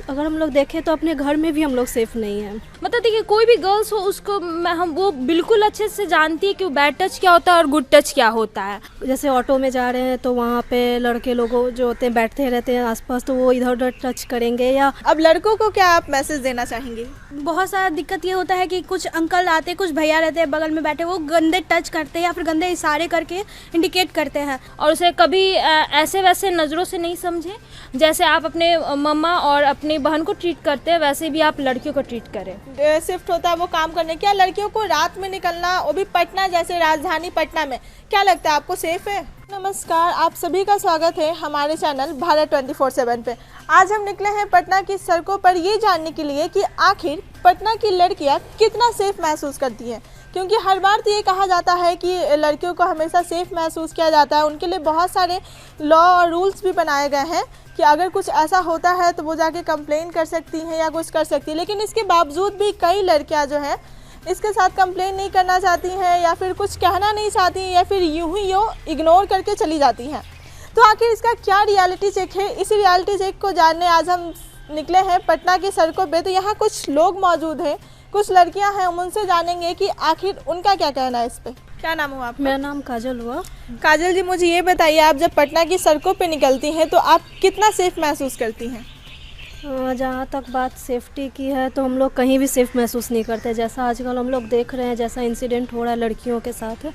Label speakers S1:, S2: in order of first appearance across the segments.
S1: अगर हम लोग देखें तो अपने घर में भी हम लोग सेफ़ नहीं हैं।
S2: मतलब देखिए, कोई भी गर्ल्स हो उसको हम वो बिल्कुल अच्छे से जानती है कि बैड टच क्या होता है और गुड टच क्या होता है।
S1: जैसे ऑटो में जा रहे हैं तो वहाँ पे लड़के लोग जो होते हैं बैठते रहते हैं आसपास, तो वो इधर उधर टच करेंगे। या
S3: अब लड़कों को क्या आप मैसेज देना चाहेंगे?
S4: बहुत सारा दिक्कत ये होता है कि कुछ अंकल आते, कुछ भैया रहते हैं बगल में बैठे, वो गंदे टच करते हैं या फिर गंदे इशारे करके इंडिकेट करते हैं।
S2: और उसे कभी ऐसे वैसे नज़रों से नहीं समझें। जैसे आप अपने मम्मा और अपनी बहन को ट्रीट करते हैं वैसे भी आप लड़कियों को ट्रीट करें।
S3: शिफ्ट होता है वो काम करने, क्या लड़कियों को रात में निकलना, वो भी पटना जैसे राजधानी पटना में, क्या लगता है आपको सेफ है? नमस्कार, आप सभी का स्वागत है हमारे चैनल भारत 24/7 पे। आज हम निकले हैं पटना की सड़कों पर ये जानने के लिए कि आखिर पटना की लड़कियां कितना सेफ महसूस करती हैं, क्योंकि हर बार तो ये कहा जाता है कि लड़कियों को हमेशा सेफ महसूस किया जाता है। उनके लिए बहुत सारे लॉ और रूल्स भी बनाए गए हैं कि अगर कुछ ऐसा होता है तो वो जाके कंप्लेन कर सकती हैं या कुछ कर सकती है, लेकिन इसके बावजूद भी कई लड़कियां जो हैं इसके साथ कंप्लेन नहीं करना चाहती हैं या फिर कुछ कहना नहीं चाहती हैं या फिर यूं ही इग्नोर करके चली जाती हैं। तो आखिर इसका क्या रियलिटी चेक है, इसी रियलिटी चेक को जानने आज हम निकले हैं पटना की सड़कों पे। तो यहाँ कुछ लोग मौजूद हैं, कुछ लड़कियां हैं, हम उनसे जानेंगे कि आखिर उनका क्या कहना है इस पे। क्या नाम हुआ आपका?
S1: मेरा नाम काजल हुआ।
S3: काजल जी, मुझे ये बताइए, आप जब पटना की सड़कों पे निकलती हैं तो आप कितना सेफ महसूस करती हैं?
S1: जहाँ तक बात सेफ्टी की है तो हम लोग कहीं भी सेफ़ महसूस नहीं करते। जैसा आजकल हम लोग देख रहे हैं, जैसा इंसिडेंट हो रहा है लड़कियों के साथ,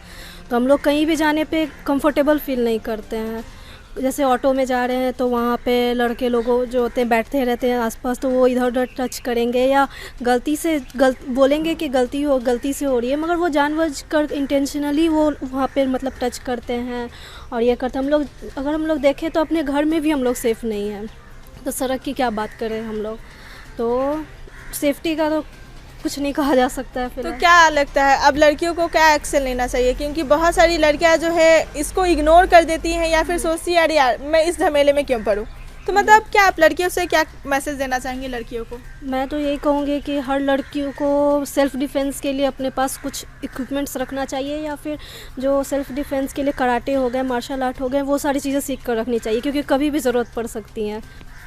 S1: तो हम लोग कहीं भी जाने पे कंफर्टेबल फील नहीं करते हैं। जैसे ऑटो में जा रहे हैं तो वहाँ पे लड़के लोग जो होते हैं बैठते रहते हैं आसपास, तो वो इधर उधर टच करेंगे या गलती से बोलेंगे कि गलती से हो रही है, मगर वो जानबूझकर इंटेंशनली वो वहाँ पे मतलब टच करते हैं और ये करते हैं। अगर हम लोग देखें तो अपने घर में भी हम लोग सेफ़ नहीं हैं, तो सड़क की क्या बात करें हम लोग। तो सेफ्टी का तो कुछ नहीं कहा जा सकता है। फिर
S3: तो क्या लगता है अब लड़कियों को क्या एक्शन लेना चाहिए, क्योंकि बहुत सारी लड़कियां जो है इसको इग्नोर कर देती हैं या फिर सोचती है यार मैं इस झमेले में क्यों पड़ूं। तो मतलब क्या आप लड़कियों से क्या मैसेज देना चाहेंगे लड़कियों को?
S1: मैं तो यही कहूँगी कि हर लड़कियों को सेल्फ़ डिफेंस के लिए अपने पास कुछ इक्विपमेंट्स रखना चाहिए, या फिर जो सेल्फ़ डिफेंस के लिए कराटे हो गए, मार्शल आर्ट हो गए, वो सारी चीज़ें सीख कर रखनी चाहिए, क्योंकि कभी भी ज़रूरत पड़ सकती हैं।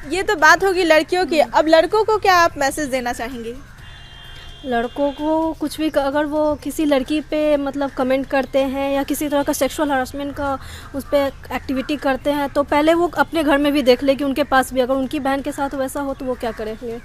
S3: ये तो बात होगी लड़कियों की। अब लड़कों को क्या आप मैसेज देना चाहेंगे?
S1: लड़कों को कुछ भी अगर वो किसी लड़की पे मतलब कमेंट करते हैं या किसी तरह का सेक्सुअल हरासमेंट का उस पर एक्टिविटी करते हैं, तो पहले वो अपने घर में भी देख ले कि उनके पास भी अगर उनकी बहन के साथ वैसा हो तो वो क्या करेंगे।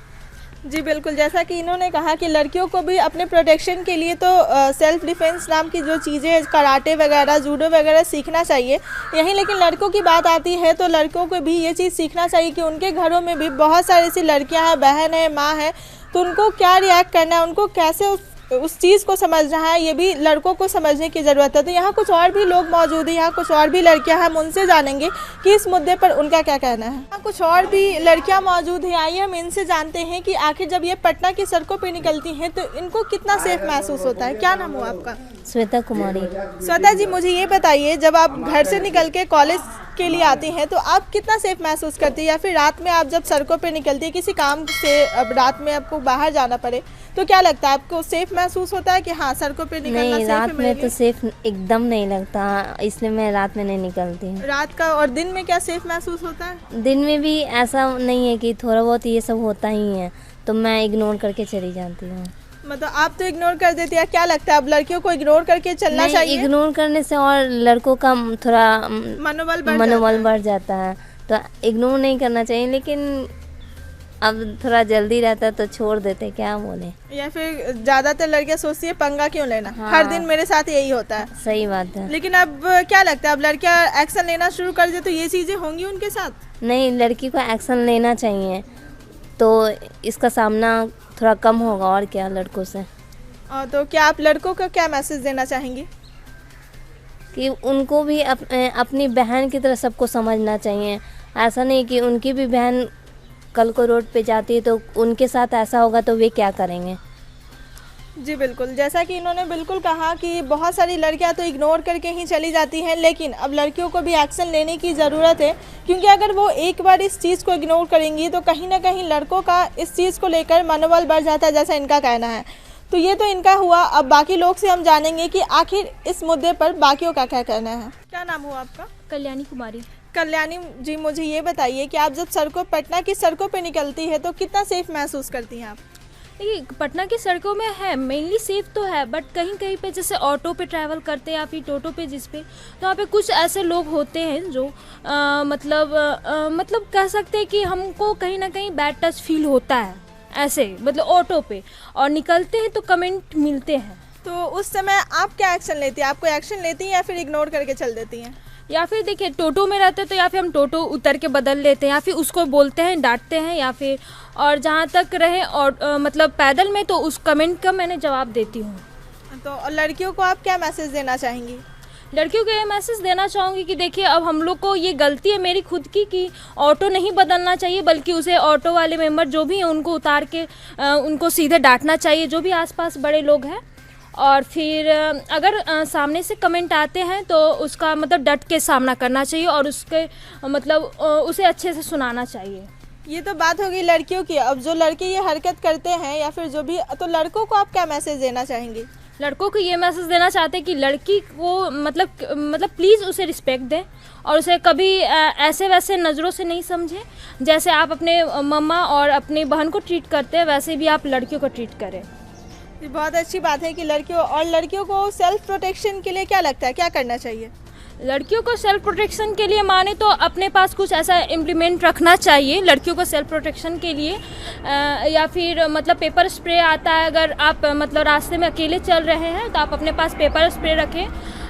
S3: जी बिल्कुल, जैसा कि इन्होंने कहा कि लड़कियों को भी अपने प्रोटेक्शन के लिए तो सेल्फ डिफेंस नाम की जो चीज़ें कराटे वगैरह, जूडो वगैरह सीखना चाहिए यहीं। लेकिन लड़कों की बात आती है तो लड़कों को भी ये चीज़ सीखना चाहिए कि उनके घरों में भी बहुत सारी ऐसी लड़कियां हैं, बहन है, माँ है, तो उनको क्या रिएक्ट करना है, उनको कैसे उस चीज़ को समझना है, ये भी लड़कों को समझने की ज़रूरत है। तो यहाँ कुछ और भी लोग मौजूद हैं, यहाँ कुछ और भी लड़कियां हैं, हम उनसे जानेंगे कि इस मुद्दे पर उनका क्या कहना है। यहाँ कुछ और भी लड़कियां मौजूद हैं, आइए हम इनसे जानते हैं कि आखिर जब ये पटना की सड़कों पर निकलती हैं तो इनको कितना सेफ महसूस होता है। क्या नाम हुआ आपका?
S5: श्वेता कुमारी।
S3: श्वेता जी, मुझे ये बताइए, जब आप घर से निकल के कॉलेज के लिए आती हैं तो आप कितना सेफ महसूस करती हैं, या फिर रात में आप जब सड़कों पे निकलती है किसी काम से, अब रात में आपको बाहर जाना पड़े तो क्या लगता है आपको सेफ महसूस होता है कि हाँ सड़कों पे निकलना
S5: नहीं,
S3: सेफ
S5: रात
S3: है
S5: में तो सेफ एकदम नहीं लगता, इसलिए मैं रात में नहीं निकलती हूँ।
S3: रात का और दिन में क्या सेफ महसूस होता है?
S5: दिन में भी ऐसा नहीं है कि थोड़ा बहुत ये सब होता ही है, तो मैं इग्नोर करके चली जाती हूँ।
S3: मतलब आप तो इग्नोर कर देती है, क्या लगता है अब लड़कियों को इग्नोर करके चलना चाहिए?
S5: इग्नोर करने से और लड़कों का थोड़ा
S3: मनोबल
S5: बढ़ जाता है, तो इग्नोर नहीं करना चाहिए। लेकिन अब थोड़ा जल्दी रहता है तो छोड़ देते, क्या बोले।
S3: या फिर ज्यादातर लड़कियां सोचती है पंगा क्यों लेना,
S5: हाँ।
S3: हर दिन मेरे साथ यही होता है।
S5: सही बात है।
S3: लेकिन अब क्या लगता है अब लड़कियां एक्शन लेना शुरू कर दे तो ये चीजें होंगी उनके साथ?
S5: नहीं, लड़की को एक्शन लेना चाहिए तो इसका सामना थोड़ा कम होगा, और क्या लड़कों से।
S3: तो क्या आप लड़कों को क्या मैसेज देना चाहेंगी?
S5: कि उनको भी अपनी बहन की तरह सबको समझना चाहिए। ऐसा नहीं कि उनकी भी बहन कल को रोड पे जाती है तो उनके साथ ऐसा होगा तो वे क्या करेंगे।
S3: जी बिल्कुल, जैसा कि इन्होंने बिल्कुल कहा कि बहुत सारी लड़कियां तो इग्नोर करके ही चली जाती हैं, लेकिन अब लड़कियों को भी एक्शन लेने की ज़रूरत है, क्योंकि अगर वो एक बार इस चीज़ को इग्नोर करेंगी तो कहीं ना कहीं लड़कों का इस चीज़ को लेकर मनोबल बढ़ जाता है, जैसा इनका कहना है। तो ये तो इनका हुआ, अब बाकी लोग से हम जानेंगे कि आखिर इस मुद्दे पर बाकियों का क्या कहना है। क्या नाम हुआ आपका?
S4: कल्याणी कुमारी।
S3: कल्याणी जी, मुझे ये बताइए कि आप जब पटना की सड़कों पे निकलती है तो कितना सेफ महसूस करती हैं आप?
S2: देखिए, पटना की सड़कों में है मेनली सेफ तो है, बट कहीं कहीं पे जैसे ऑटो पे ट्रैवल करते हैं या फिर टोटो पे जिस पे, तो वहाँ पे कुछ ऐसे लोग होते हैं जो मतलब कह सकते हैं कि हमको कहीं ना कहीं बैड टच फील होता है ऐसे, मतलब ऑटो पे, और निकलते हैं तो कमेंट मिलते हैं।
S3: तो उस समय आप क्या एक्शन लेती हैं? आप कोई एक्शन लेती हैं या फिर इग्नोर करके चल देती हैं?
S2: या फिर देखिए, टोटो में रहते हैं तो या फिर हम टोटो उतर के बदल लेते हैं, या फिर उसको बोलते हैं, डांटते हैं, या फिर और जहाँ तक रहे और मतलब पैदल में तो उस कमेंट का मैंने जवाब देती हूँ।
S3: तो और लड़कियों को आप क्या मैसेज देना चाहेंगी?
S2: लड़कियों को ये मैसेज देना चाहूँगी कि देखिए, अब हम लोग को ये गलती है मेरी खुद की कि ऑटो नहीं बदलना चाहिए, बल्कि उसे ऑटो वाले मेंबर जो भी हैं उनको उतार के उनको सीधे डांटना चाहिए, जो भी आसपास बड़े लोग हैं। और फिर अगर सामने से कमेंट आते हैं तो उसका मतलब डट के सामना करना चाहिए और उसके मतलब उसे अच्छे से सुनाना चाहिए।
S3: ये तो बात होगी लड़कियों की। अब जो लड़के ये हरकत करते हैं या फिर जो भी, तो लड़कों को आप क्या मैसेज देना चाहेंगी?
S2: लड़कों को ये मैसेज देना चाहते हैं कि लड़की को मतलब प्लीज़ उसे रिस्पेक्ट दें और उसे कभी ऐसे वैसे नज़रों से नहीं समझें। जैसे आप अपने मम्मा और अपनी बहन को ट्रीट करते हैं वैसे भी आप लड़कियों को ट्रीट करें।
S3: ये बहुत अच्छी बात है कि लड़कियों को सेल्फ प्रोटेक्शन के लिए क्या लगता है, क्या करना चाहिए?
S2: लड़कियों को सेल्फ प्रोटेक्शन के लिए माने तो अपने पास कुछ ऐसा इम्प्लीमेंट रखना चाहिए लड़कियों को सेल्फ प्रोटेक्शन के लिए, या फिर मतलब पेपर स्प्रे आता है। अगर आप मतलब रास्ते में अकेले चल रहे हैं तो आप अपने पास पेपर स्प्रे रखें,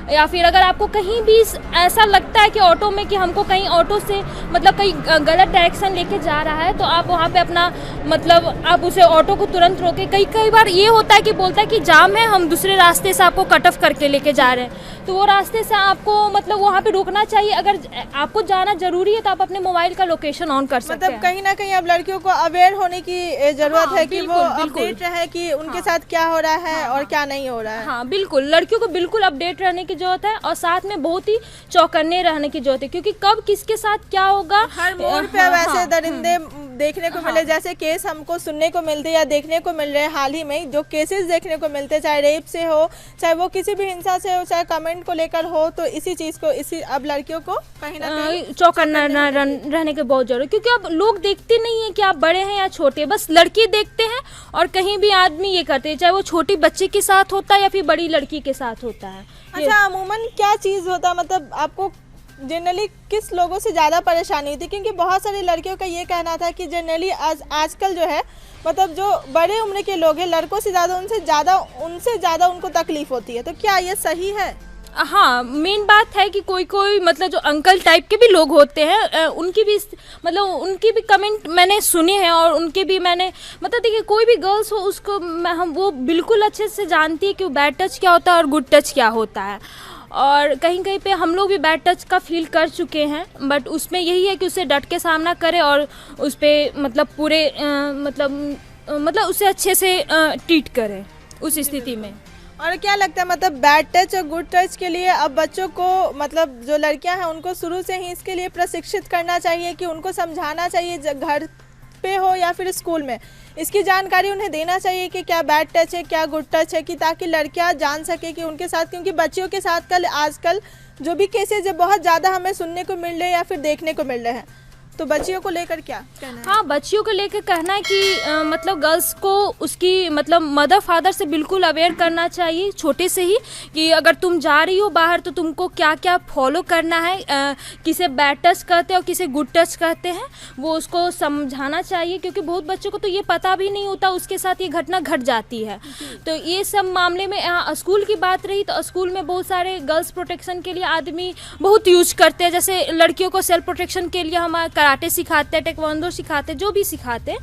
S2: या फिर अगर आपको कहीं भी ऐसा लगता है कि ऑटो में कि हमको कहीं ऑटो से मतलब कहीं गलत डायरेक्शन लेके जा रहा है तो आप वहाँ पे अपना मतलब आप उसे ऑटो को तुरंत रोके। कई बार ये होता है कि बोलता है कि जाम है, हम दूसरे रास्ते से आपको कट ऑफ करके लेके जा रहे हैं, तो वो रास्ते से आपको मतलब वहाँ पे रुकना चाहिए। अगर आपको जाना जरूरी है तो आप अपने मोबाइल का लोकेशन ऑन कर सकते हैं।
S3: मतलब कहीं ना कहीं अब लड़कियों को अवेयर होने की जरूरत है कि वो अपडेट रहे कि उनके साथ क्या हो रहा है और क्या नहीं हो रहा है।
S2: हाँ बिल्कुल, लड़कियों को बिल्कुल अपडेट रहने की जरूरत है और साथ में बहुत ही चौकन्ने रहने की जरूरत है, क्योंकि कब किसके साथ क्या होगा
S3: हर मोड़ पे वैसे दरिंदे देखने को मिले। जैसे केस हमको सुनने को मिलते या देखने को मिल रहे हैं हाल ही में, जो केसेस देखने को मिलते, चाहे रेप से हो, चाहे वो किसी भी हिंसा से हो, चाहे कमेंट को लेकर हो, तो इसी चीज़ को अब लड़कियों को कहीं ना कहीं
S2: चौकन्ना रहने की बहुत जरूरत है। क्योंकि अब लोग देखते नहीं है कि आप बड़े हैं या छोटे, बस लड़के देखते हैं और कहीं भी आदमी ये करते हैं, चाहे वो छोटी बच्चे के साथ होता है या फिर बड़ी लड़की के साथ होता है।
S3: अच्छा, अमूमन क्या चीज़ होता है, मतलब आपको जनरली किस लोगों से ज़्यादा परेशानी होती है? क्योंकि बहुत सारी लड़कियों का ये कहना था कि जनरली आजकल जो है मतलब जो बड़े उम्र के लोग हैं लड़कों से ज़्यादा उनसे ज़्यादा उनको तकलीफ होती है, तो क्या ये सही है?
S2: हाँ, मेन बात है कि कोई मतलब जो अंकल टाइप के भी लोग होते हैं उनकी भी कमेंट मैंने सुने हैं और उनके भी मैंने मतलब देखिए, कोई भी गर्ल्स हो उसको हम वो बिल्कुल अच्छे से जानती है कि बैड टच क्या होता है और गुड टच क्या होता है। और कहीं कहीं पे हम लोग भी बैड टच का फील कर चुके हैं, बट उसमें यही है कि उसे डट के सामना करें और उस पर मतलब पूरे मतलब उसे अच्छे से ट्रीट करें उस स्थिति में।
S3: और क्या लगता है, मतलब बैड टच और गुड टच के लिए अब बच्चों को, मतलब जो लड़कियां हैं उनको शुरू से ही इसके लिए प्रशिक्षित करना चाहिए कि उनको समझाना चाहिए, घर पे हो या फिर स्कूल में इसकी जानकारी उन्हें देना चाहिए कि क्या बैड टच है, क्या गुड टच है, कि ताकि लड़कियां जान सके कि उनके साथ, क्योंकि बच्चियों के साथ आजकल जो भी केसेज है बहुत ज़्यादा हमें सुनने को मिल रहे हैं या फिर देखने को मिल रहे हैं, तो बच्चियों को लेकर क्या कहना है?
S2: हाँ, बच्चियों को लेकर कहना है कि मतलब गर्ल्स को उसकी मतलब मदर फादर से बिल्कुल अवेयर करना चाहिए छोटे से ही, कि अगर तुम जा रही हो बाहर तो तुमको क्या क्या फॉलो करना है, किसे बैड टच कहते हैं और किसे गुड टच कहते हैं, वो उसको समझाना चाहिए। क्योंकि बहुत बच्चों को तो ये पता भी नहीं होता, उसके साथ ये घटना घट जाती है। तो ये सब मामले में स्कूल की बात रही तो स्कूल में बहुत सारे गर्ल्स प्रोटेक्शन के लिए आदमी बहुत यूज करते हैं। जैसे लड़कियों को सेल्फ प्रोटेक्शन के लिए हम कराटे सिखाते हैं, टेक्वांडो सिखाते हैं, जो भी सिखाते हैं,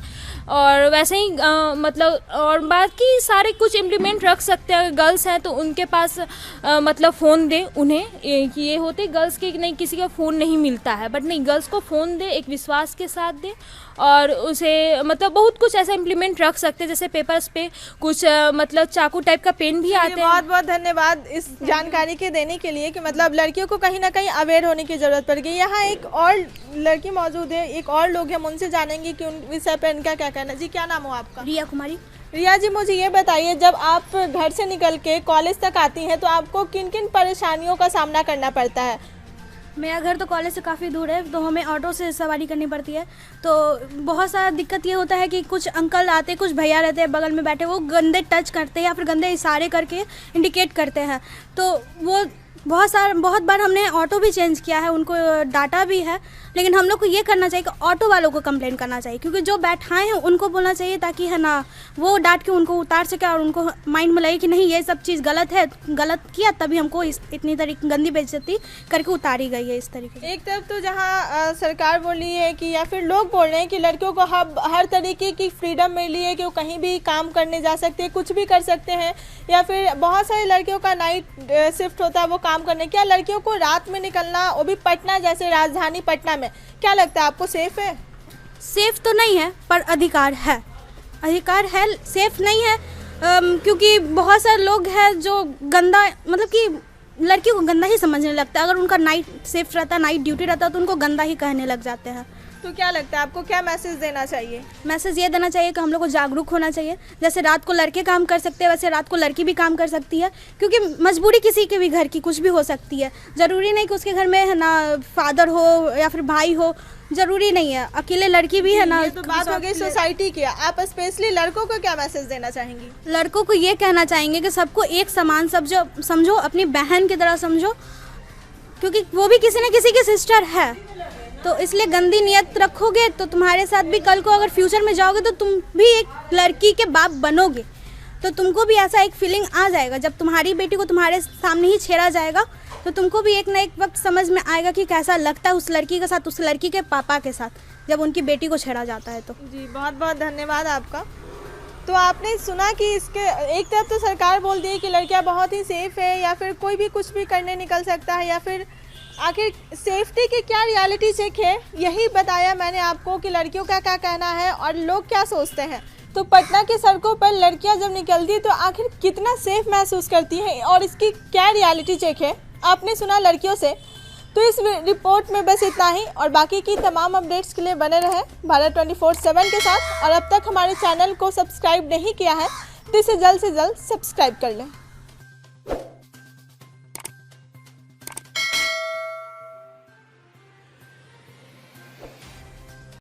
S2: और वैसे ही मतलब और बाकी सारे कुछ इम्प्लीमेंट रख सकते हैं। अगर गर्ल्स हैं तो उनके पास मतलब फ़ोन दे उन्हें, ये होते गर्ल्स के नहीं किसी का फ़ोन नहीं मिलता है, बट नहीं, गर्ल्स को फ़ोन दे, एक विश्वास के साथ दे और उसे मतलब बहुत कुछ ऐसा इम्प्लीमेंट रख सकते हैं। जैसे पेपर्स पे कुछ मतलब चाकू टाइप का पेन भी आते हैं।
S3: बहुत बहुत धन्यवाद इस जानकारी के देने के लिए कि मतलब लड़कियों को कहीं ना कहीं अवेयर होने की ज़रूरत पड़ गई। यहाँ एक और लड़की मौजूद है, एक और लोग हैं, हम उनसे जानेंगे कि उन विषय पर इनका क्या कहना है। जी, क्या नाम हो आपका?
S4: रिया कुमारी।
S3: रिया जी, मुझे ये बताइए, जब आप घर से निकल के कॉलेज तक आती हैं तो आपको किन किन परेशानियों का सामना करना पड़ता है?
S4: मेरा घर तो कॉलेज से काफ़ी दूर है, तो हमें ऑटो से सवारी करनी पड़ती है। तो बहुत सारा दिक्कत ये होता है कि कुछ अंकल आते, कुछ भैया रहते हैं बगल में बैठे, वो गंदे टच करते हैं या फिर गंदे इशारे करके इंडिकेट करते हैं। तो वो बहुत बार हमने ऑटो भी चेंज किया है, उनको डांटा भी है। लेकिन हम लोग को ये करना चाहिए कि ऑटो वालों को कंप्लेंट करना चाहिए, क्योंकि जो बैठाए हैं उनको बोलना चाहिए, ताकि है ना वो डांट के उनको उतार सके और उनको माइंड में लगे कि नहीं ये सब चीज़ गलत है, गलत किया तभी हमको इतनी तरीके गंदी बेइज्जती करके उतारी गई है इस तरीके से।
S3: एक तरफ तो जहाँ सरकार बोल रही है कि या फिर लोग बोल रहे हैं कि लड़कियों को हर तरीके की फ्रीडम मिली है कि वो कहीं भी काम करने जा सकते हैं, कुछ भी कर सकते हैं, या फिर बहुत सारी लड़कियों का नाइट शिफ्ट होता है वो काम करने, क्या लड़कियों को रात में निकलना, वो भी पटना जैसे राजधानी पटना में, क्या लगता है आपको सेफ है?
S4: सेफ तो नहीं है पर अधिकार है, सेफ नहीं है। क्योंकि बहुत सारे लोग हैं जो गंदा, मतलब कि लड़कियों को गंदा ही समझने लगता है। अगर उनका नाइट शिफ्ट रहता है, नाइट ड्यूटी रहता है, तो उनको गंदा ही कहने लग जाते हैं।
S3: तो क्या लगता है आपको, क्या मैसेज देना चाहिए?
S4: मैसेज ये देना चाहिए कि हम लोग को जागरूक होना चाहिए। जैसे रात को लड़के काम कर सकते हैं, वैसे रात को लड़की भी काम कर सकती है, क्योंकि मजबूरी किसी के भी घर की कुछ भी हो सकती है। ज़रूरी नहीं कि उसके घर में है ना फादर हो या फिर भाई हो, ज़रूरी नहीं है, अकेले लड़की भी है ना।
S3: ये तो बात हो गई सोसाइटी की, आप स्पेशली लड़कों को क्या मैसेज देना चाहेंगी?
S4: लड़कों को ये कहना चाहेंगे कि सबको एक समान समझो, अपनी बहन की तरह समझो, क्योंकि वो भी किसी न किसी की सिस्टर है। तो इसलिए गंदी नियत रखोगे तो तुम्हारे साथ भी कल को अगर फ्यूचर में जाओगे तो तुम भी एक लड़की के बाप बनोगे, तो तुमको भी ऐसा एक फीलिंग आ जाएगा। जब तुम्हारी बेटी को तुम्हारे सामने ही छेड़ा जाएगा तो तुमको भी एक ना एक वक्त समझ में आएगा कि कैसा लगता है उस लड़की के साथ, उस लड़की के पापा के साथ, जब उनकी बेटी को छेड़ा जाता है। तो
S3: जी बहुत बहुत धन्यवाद आपका। तो आपने सुना कि इसके एक तरफ तो सरकार बोल दी है कि लड़कियां बहुत ही सेफ़ है, या फिर कोई भी कुछ भी करने निकल सकता है, या फिर आखिर सेफ्टी की क्या रियलिटी चेक है, यही बताया मैंने आपको कि लड़कियों का क्या कहना है और लोग क्या सोचते हैं। तो पटना के सड़कों पर लड़कियां जब निकलती तो आखिर कितना सेफ महसूस करती हैं और इसकी क्या रियलिटी चेक है, आपने सुना लड़कियों से। तो इस रिपोर्ट में बस इतना ही, और बाकी की तमाम अपडेट्स के लिए बने रहें भारत 24/7 के साथ। और अब तक हमारे चैनल को सब्सक्राइब नहीं किया है तो इसे जल्द से जल्द सब्सक्राइब कर लें।